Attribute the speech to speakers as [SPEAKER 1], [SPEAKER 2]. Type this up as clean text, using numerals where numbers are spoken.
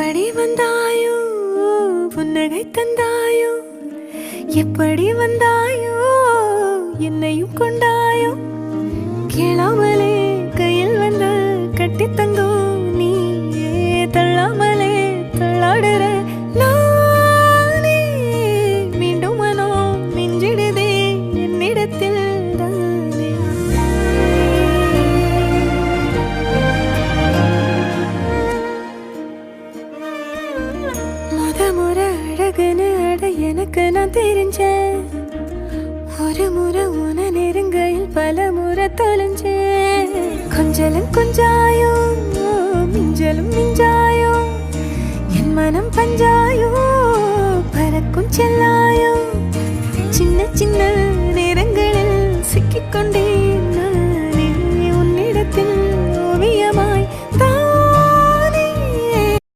[SPEAKER 1] எப்படி வந்தாயோ புன்னகை தந்தாயோ எப்படி வந்தாயோ என்னையும் கொண்டாயோ கேளாமலே கையில் வந்து கட்டி தங்கும் நீ தள்ளாமலே தள்ளாடுற நானே மீண்டும் மனோ மிஞ்சிடுதே என்னிடத்தில் தானே முறை அழகுன்னு அட எனக்கு நான் தெரிஞ்சேன் ஒரு முறை உன நெருங்கையில் பல முறை தொலைஞ்சேன் கொஞ்சலும் கொஞ்சாயோ மிஞ்சலும் மிஞ்சாயோ என் மனம் பஞ்சாயோ பறக்கும் செல்லாயோ சின்ன சின்ன நேரங்களில் சிக்கிக்கொண்டே